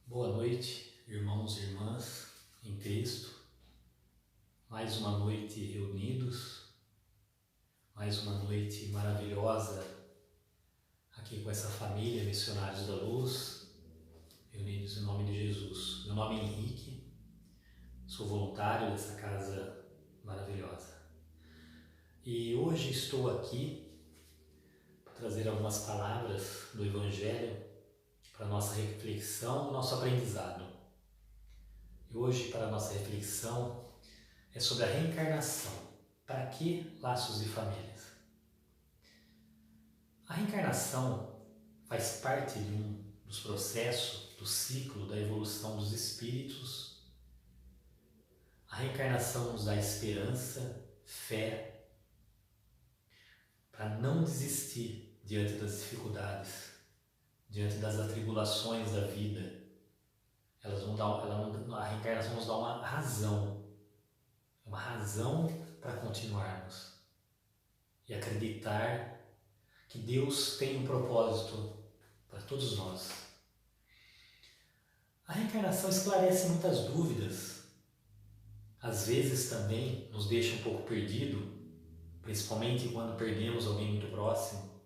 Boa noite, irmãos e irmãs em Cristo. Mais uma noite reunidos, mais uma noite maravilhosa aqui com essa família Missionários da Luz, reunidos em nome de Jesus. Meu nome é Henrique, sou voluntário dessa casa maravilhosa. E hoje estou aqui para trazer algumas palavras do Evangelho para a nossa reflexão, nosso aprendizado. E hoje, para a nossa reflexão, é sobre a reencarnação. Para que laços de famílias? A reencarnação faz parte de um dos processos do ciclo da evolução dos espíritos. A reencarnação nos dá esperança, fé, para não desistir diante das dificuldades, diante das atribulações da vida. A reencarnação nos dá uma razão para continuarmos e acreditar que Deus tem um propósito para todos nós. A reencarnação esclarece muitas dúvidas, às vezes também nos deixa um pouco perdido, principalmente quando perdemos alguém muito próximo,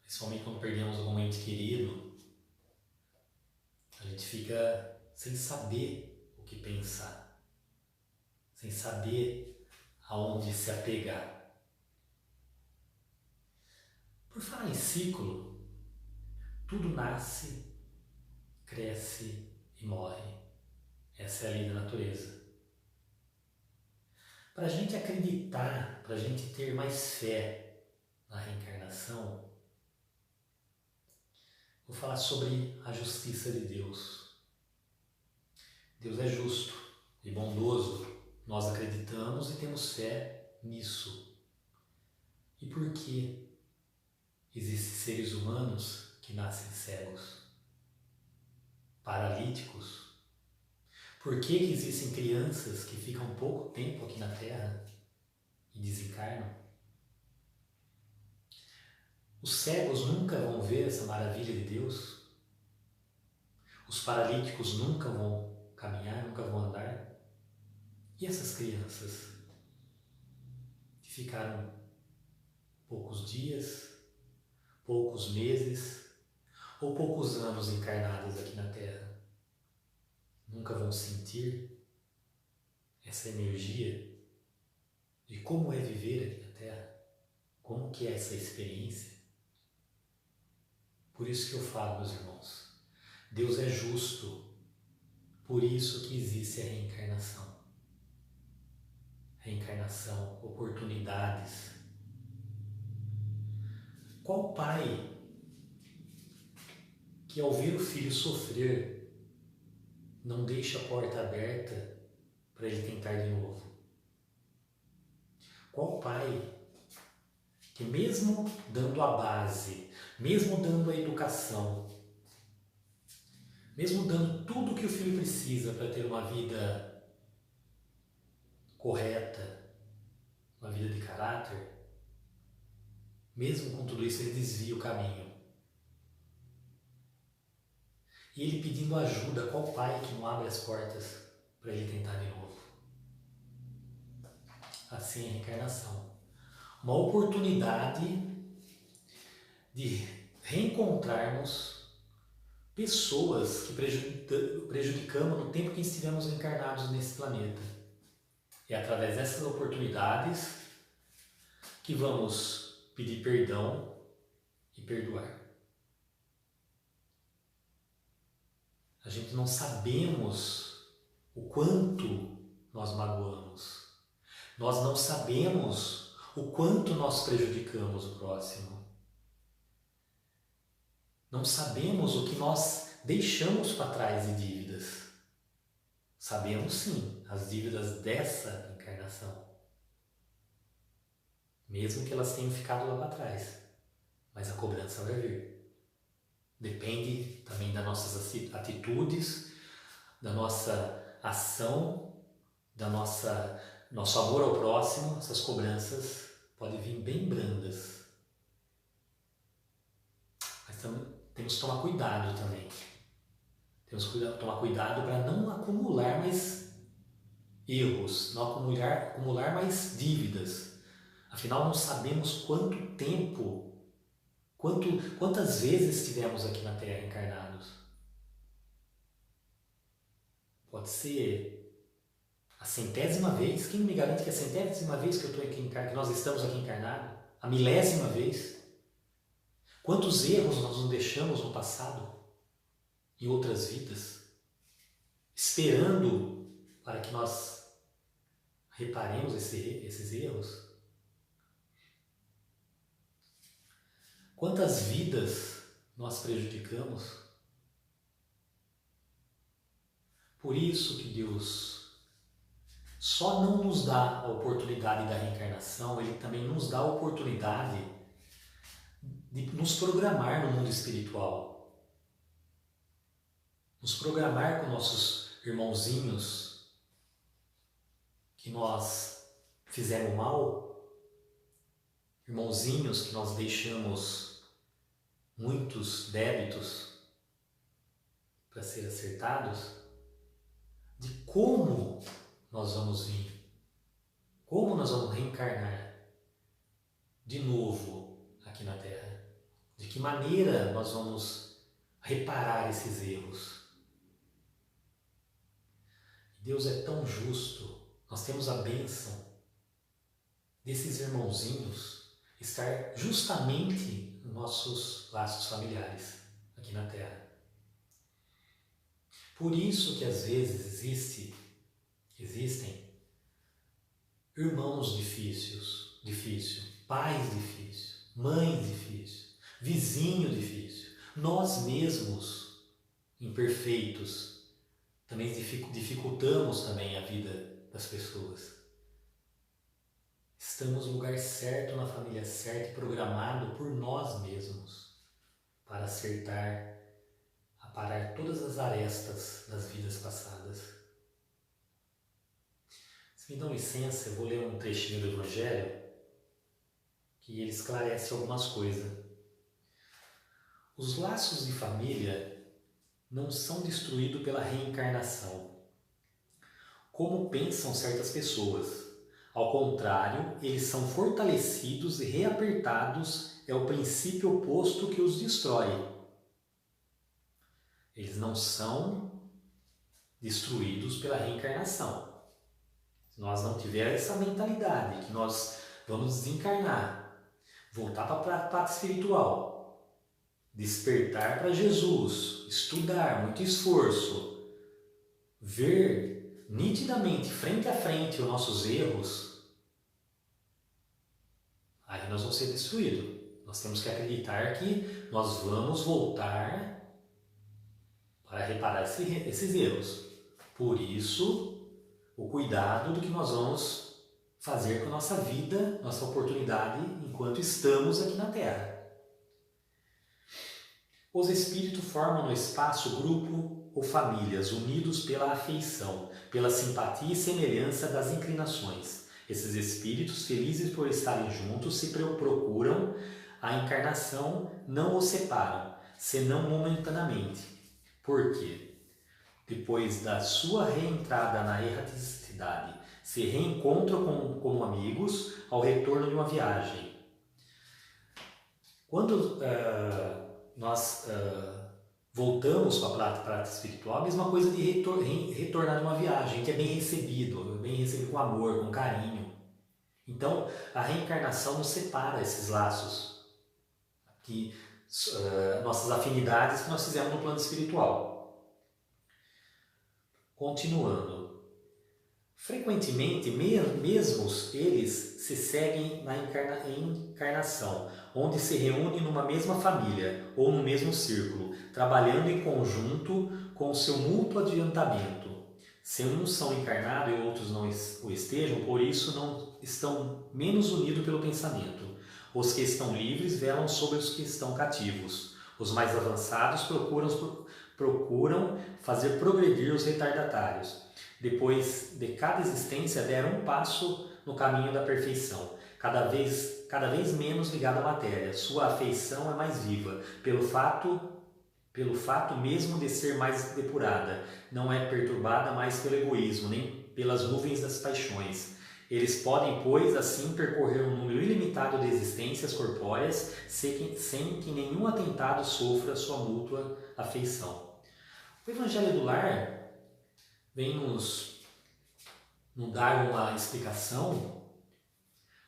principalmente quando perdemos algum ente querido. A gente fica sem saber o que pensar, sem saber aonde se apegar. Por falar em ciclo, tudo nasce, cresce e morre. Essa é a lei da natureza. Para a gente acreditar, para a gente ter mais fé na reencarnação, vou falar sobre a justiça de Deus. Deus é justo e bondoso. Nós acreditamos e temos fé nisso. E por que existem seres humanos que nascem cegos, paralíticos? Por que existem crianças que ficam pouco tempo aqui na Terra e desencarnam? Os cegos nunca vão ver essa maravilha de Deus. Os paralíticos nunca vão caminhar, nunca vão andar. E essas crianças que ficaram poucos dias, poucos meses ou poucos anos encarnadas aqui na Terra, nunca vão sentir essa energia de como é viver aqui na Terra, como que é essa experiência. Por isso que eu falo, meus irmãos, Deus é justo, por isso que existe a reencarnação. Reencarnação, oportunidades. Qual pai que ao ver o filho sofrer não deixa a porta aberta para ele tentar de novo? Qual pai que mesmo dando a base, mesmo dando a educação, mesmo dando tudo o que o filho precisa para ter uma vida correta, uma vida de caráter, mesmo com tudo isso ele desvia o caminho? E ele pedindo ajuda, qual pai que não abre as portas para ele tentar de novo? Assim é a reencarnação. Uma oportunidade de reencontrarmos pessoas que prejudicamos no tempo que estivemos encarnados nesse planeta. É através dessas oportunidades que vamos pedir perdão e perdoar. A gente não sabemos o quanto nós magoamos. Nós não sabemos o quanto nós prejudicamos o próximo. Não sabemos o que nós deixamos para trás de dívidas. Sabemos sim as dívidas dessa encarnação, mesmo que elas tenham ficado lá para trás, mas a cobrança vai vir. Depende também das nossas atitudes, da nossa ação, nosso amor ao próximo. Essas cobranças podem vir bem brandas, mas temos que tomar cuidado também, Temos que tomar cuidado para não acumular mais erros, não acumular mais dívidas. Afinal, não sabemos quanto tempo, quantas vezes estivemos aqui na Terra encarnados. Pode ser a 100ª vez. Quem me garante que é a 100ª vez que eu estou aqui que nós estamos aqui encarnados? A 1000ª vez? Quantos erros nós não deixamos no passado, em outras vidas, esperando para que nós reparemos esses erros? Quantas vidas nós prejudicamos? Por isso que Deus só não nos dá a oportunidade da reencarnação, Ele também nos dá a oportunidade de nos programar no mundo espiritual. Nos programar com nossos irmãozinhos que nós fizemos mal, irmãozinhos que nós deixamos muitos débitos para ser acertados, de como nós vamos vir, como nós vamos reencarnar de novo aqui na Terra, de que maneira nós vamos reparar esses erros. Deus é tão justo, nós temos a bênção desses irmãozinhos estar justamente nos nossos laços familiares aqui na Terra. Por isso que às vezes existem irmãos difíceis, pais difíceis, mães difíceis, vizinho difícil, nós mesmos imperfeitos também dificultamos também a vida das pessoas. Estamos no lugar certo, na família certa, programado por nós mesmos para acertar, aparar todas as arestas das vidas passadas. Se me dão licença, eu vou ler um trechinho do Evangelho que ele esclarece algumas coisas. Os laços de família não são destruídos pela reencarnação, como pensam certas pessoas. Ao contrário, eles são fortalecidos e reapertados, é o princípio oposto que os destrói. Eles não são destruídos pela reencarnação. Se nós não tivermos essa mentalidade que nós vamos desencarnar, voltar para a parte espiritual, despertar para Jesus, estudar, muito esforço, ver nitidamente, frente a frente, os nossos erros, aí nós vamos ser destruídos. Nós temos que acreditar que nós vamos voltar para reparar esses erros. Por isso, o cuidado do que nós vamos fazer com a nossa vida, nossa oportunidade enquanto estamos aqui na Terra. Os espíritos formam no espaço grupo ou famílias unidos pela afeição, pela simpatia e semelhança das inclinações. Esses espíritos, felizes por estarem juntos, se procuram, a encarnação não os separam, senão momentaneamente. Por quê? Depois da sua reentrada na erraticidade, se reencontram como amigos ao retorno de uma viagem. Quando nós voltamos para a prática espiritual, a mesma coisa de retornar de uma viagem, que é bem recebido com amor, com carinho. Então, a reencarnação nos separa esses laços, nossas afinidades que nós fizemos no plano espiritual. Continuando. Frequentemente, mesmos eles se seguem na encarnação, onde se reúnem numa mesma família ou no mesmo círculo, trabalhando em conjunto com o seu mútuo adiantamento. Se uns são encarnados e outros não o estejam, por isso não estão menos unidos pelo pensamento. Os que estão livres velam sobre os que estão cativos. Os mais avançados procuram fazer progredir os retardatários. Depois de cada existência deram um passo no caminho da perfeição, cada vez menos ligado à matéria. Sua afeição é mais viva, pelo fato pelo fato mesmo de ser mais depurada, não é perturbada mais pelo egoísmo, nem pelas nuvens das paixões. Eles podem, pois, assim percorrer um número ilimitado de existências corpóreas sem que nenhum atentado sofra sua mútua afeição. O Evangelho do Lar vem nos dar uma explicação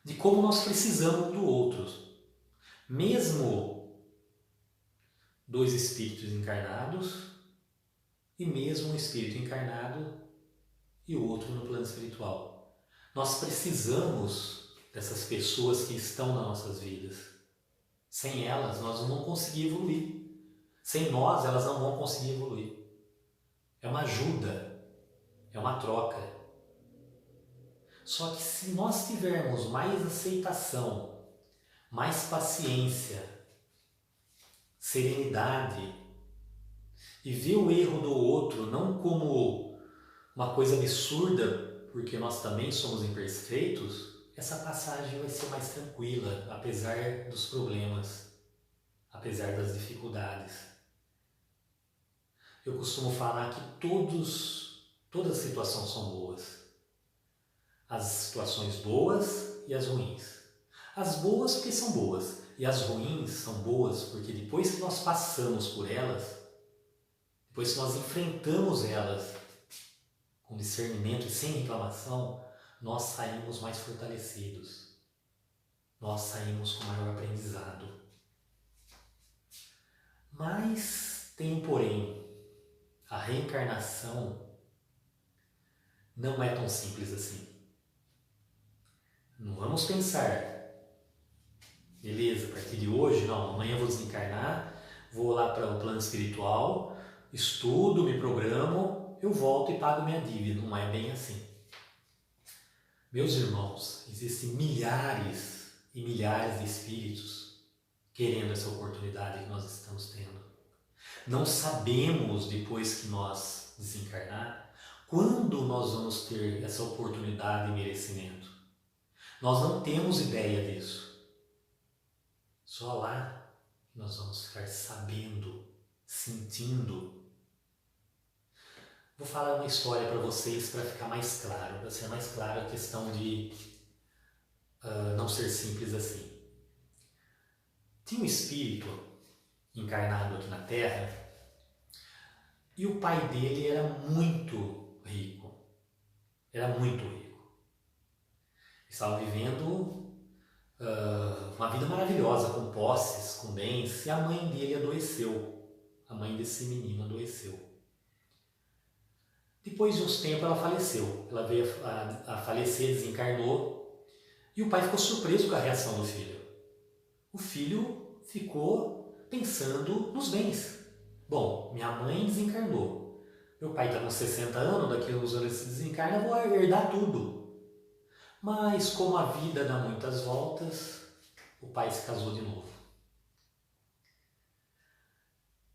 de como nós precisamos do outro. Mesmo dois espíritos encarnados e mesmo um espírito encarnado e o outro no plano espiritual. Nós precisamos dessas pessoas que estão nas nossas vidas. Sem elas, nós não vamos conseguir evoluir. Sem nós, elas não vão conseguir evoluir. É uma ajuda, é uma troca. Só que se nós tivermos mais aceitação, mais paciência, serenidade e ver o erro do outro não como uma coisa absurda, porque nós também somos imperfeitos, essa passagem vai ser mais tranquila, apesar dos problemas, apesar das dificuldades. Eu costumo falar que todas as situações são boas. As situações boas e as ruins. As boas porque são boas, e as ruins são boas porque depois que nós passamos por elas, depois que nós enfrentamos elas com discernimento e sem reclamação, nós saímos mais fortalecidos. Nós saímos com maior aprendizado. Mas tem um porém. A reencarnação não é tão simples assim. Não vamos pensar, beleza, a partir de hoje, não, amanhã eu vou desencarnar, vou lá para o plano espiritual, estudo, me programo, eu volto e pago minha dívida. Não é bem assim. Meus irmãos, existem milhares e milhares de espíritos querendo essa oportunidade que nós estamos tendo. Não sabemos, depois que nós desencarnar, quando nós vamos ter essa oportunidade e merecimento. Nós não temos ideia disso. Só lá nós vamos ficar sabendo, sentindo. Vou falar uma história para vocês para ficar mais claro, para ser mais claro a questão de não ser simples assim. Tinha um espírito encarnado aqui na Terra e o pai dele era muito rico. Era muito rico. Estava vivendo uma vida maravilhosa, com posses, com bens, e a mãe dele adoeceu. A mãe desse menino adoeceu. Depois de uns tempos ela faleceu. Ela veio a falecer, desencarnou, e o pai ficou surpreso com a reação do filho. O filho ficou pensando nos bens. Bom, minha mãe desencarnou. Meu pai está com 60 anos, daqui a uns anos ele se desencarna, eu vou herdar tudo. Mas como a vida dá muitas voltas, o pai se casou de novo.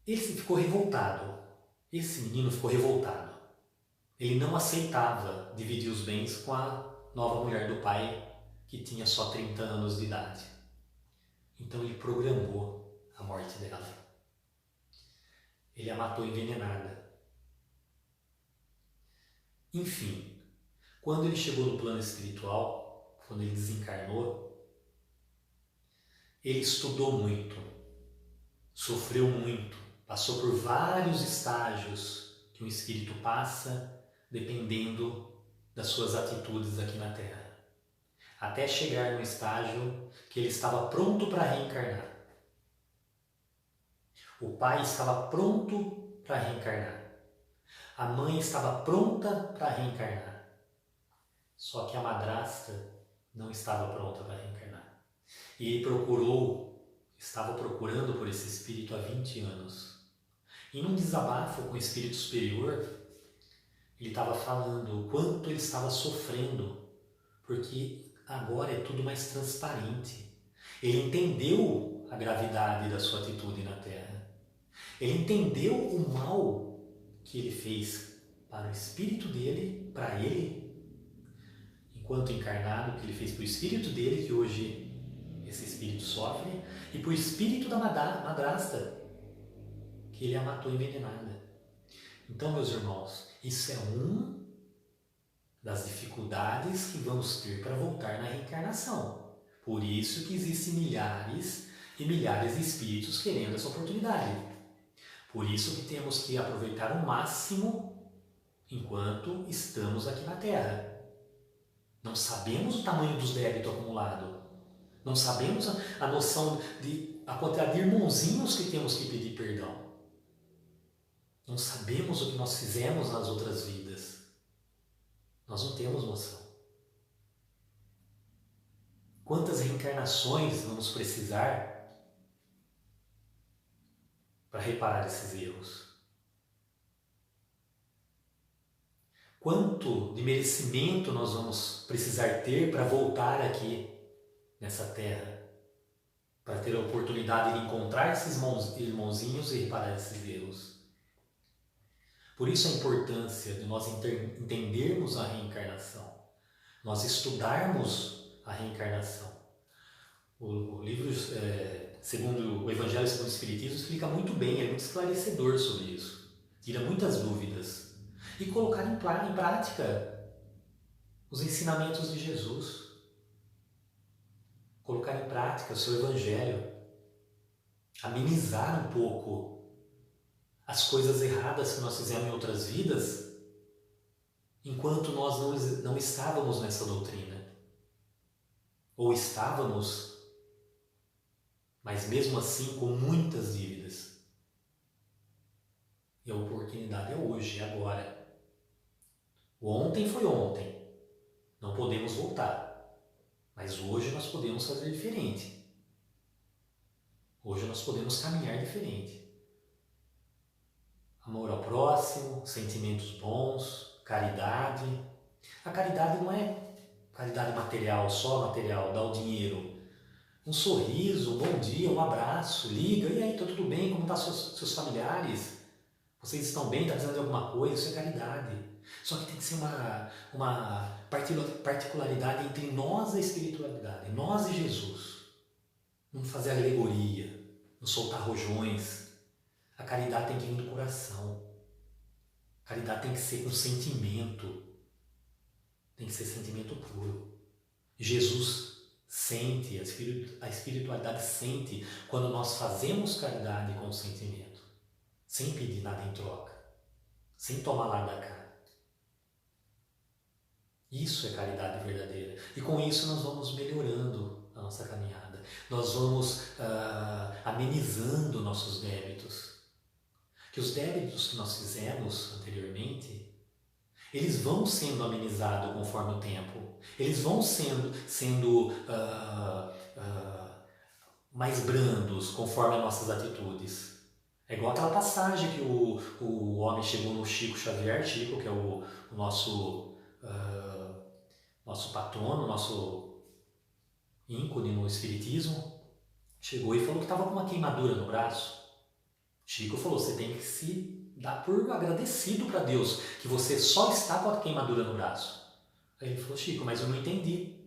Ele ficou revoltado. Esse menino ficou revoltado. Ele não aceitava dividir os bens com a nova mulher do pai, que tinha só 30 anos de idade. Então ele programou a morte dela. Ele a matou envenenada. Enfim, quando ele chegou no plano espiritual, quando ele desencarnou, ele estudou muito, sofreu muito, passou por vários estágios que um espírito passa dependendo das suas atitudes aqui na Terra, até chegar no estágio que ele estava pronto para reencarnar. O pai estava pronto para reencarnar. A mãe estava pronta para reencarnar. Só que a madrasta não estava pronta para reencarnar. E ele estava procurando por esse espírito há 20 anos. Em um desabafo com o espírito superior, ele estava falando o quanto ele estava sofrendo, porque agora é tudo mais transparente. Ele entendeu a gravidade da sua atitude na Terra. Ele entendeu o mal que ele fez para o espírito dele, para ele, enquanto encarnado, que ele fez para o espírito dele, que hoje esse espírito sofre, e para o espírito da madrasta. que ele a matou envenenada. Então, meus irmãos, isso é uma das dificuldades que vamos ter para voltar na reencarnação. Por isso que existem milhares e milhares de espíritos querendo essa oportunidade. Por isso que temos que aproveitar o máximo enquanto estamos aqui na Terra. Não sabemos o tamanho dos débitos acumulados. Não sabemos a noção a quantidade de irmãozinhos que temos que pedir perdão. Não sabemos o que nós fizemos nas outras vidas. Nós não temos noção. Quantas reencarnações vamos precisar para reparar esses erros? Quanto de merecimento nós vamos precisar ter para voltar aqui nessa terra, para ter a oportunidade de encontrar esses irmãozinhos e reparar esses erros? Por isso a importância de nós entendermos a reencarnação, nós estudarmos a reencarnação. O livro, segundo o Evangelho segundo o Espiritismo, explica muito bem, é muito esclarecedor sobre isso, tira muitas dúvidas. E colocar em prática os ensinamentos de Jesus. Colocar em prática o seu Evangelho. Amenizar um pouco as coisas erradas que nós fizemos em outras vidas, enquanto nós não estávamos nessa doutrina. Ou estávamos, mas mesmo assim com muitas dívidas. E a oportunidade é hoje, é agora. O ontem foi ontem, não podemos voltar, mas hoje nós podemos fazer diferente. Hoje nós podemos caminhar diferente. Amor ao próximo, sentimentos bons, caridade. A caridade não é caridade material, só material, dar o dinheiro. Um sorriso, um bom dia, um abraço, liga, e aí, tá tudo bem? Como estão seus familiares? Vocês estão bem? Está precisando de alguma coisa? Isso é caridade. Só que tem que ser uma particularidade entre nós e a espiritualidade, nós e Jesus. Não fazer alegoria, não soltar rojões. A caridade tem que vir do coração. A caridade tem que ser com sentimento. Tem que ser sentimento puro. Jesus sente, a espiritualidade sente quando nós fazemos caridade com sentimento, sem pedir nada em troca, sem tomar lá da cara. Isso é caridade verdadeira. E com isso nós vamos melhorando a nossa caminhada. Nós vamos amenizando nossos débitos. Que os débitos que nós fizemos anteriormente, eles vão sendo amenizados conforme o tempo. Eles vão sendo mais brandos conforme as nossas atitudes. É igual aquela passagem que o homem chegou no Chico Xavier, Chico, que é o nosso patrono, nosso ícone no Espiritismo, chegou e falou que estava com uma queimadura no braço. Chico falou, você tem que se dar por agradecido para Deus, que você só está com a queimadura no braço. Aí ele falou, Chico, mas eu não entendi.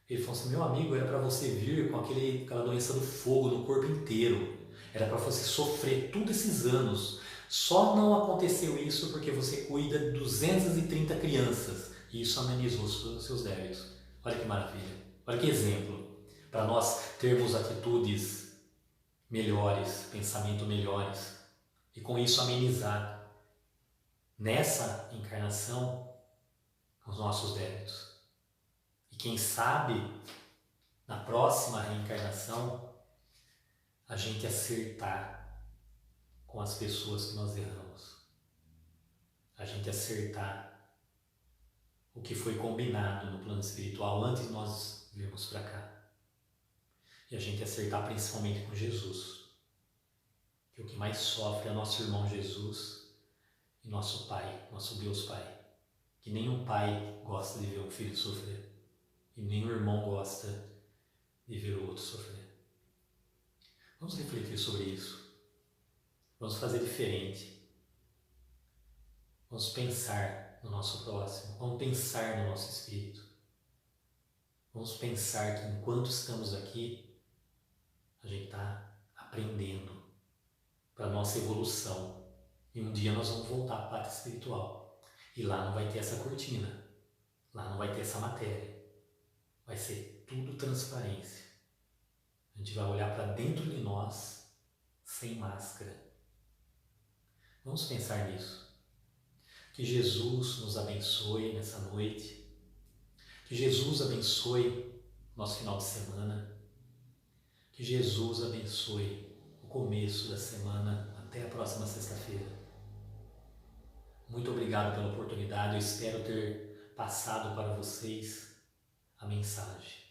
Ele falou assim, meu amigo, era para você vir com aquela doença do fogo no corpo inteiro. Era para você sofrer todos esses anos. Só não aconteceu isso porque você cuida de 230 crianças. E isso amenizou os seus débitos. Olha que maravilha. Olha que exemplo. Para nós termos atitudes melhores, pensamento melhores. E com isso amenizar nessa encarnação os nossos débitos. E quem sabe, na próxima reencarnação, a gente acertar com as pessoas que nós erramos. A gente acertar o que foi combinado no plano espiritual antes de nós virmos para cá. E a gente acertar principalmente com Jesus. Que o que mais sofre é nosso irmão Jesus e nosso Pai, nosso Deus Pai. Que nenhum pai gosta de ver um filho sofrer. E nenhum irmão gosta de ver o outro sofrer. Vamos refletir sobre isso. Vamos fazer diferente. Vamos pensar no nosso próximo. Vamos pensar no nosso espírito. Vamos pensar que enquanto estamos aqui, a gente está aprendendo para a nossa evolução. E um dia nós vamos voltar à pátria espiritual. E lá não vai ter essa cortina, lá não vai ter essa matéria. Vai ser tudo transparência. A gente vai olhar para dentro de nós sem máscara. Vamos pensar nisso. Que Jesus nos abençoe nessa noite. Que Jesus abençoe nosso final de semana. Que Jesus abençoe o começo da semana até a próxima sexta-feira. Muito obrigado pela oportunidade. Eu espero ter passado para vocês a mensagem.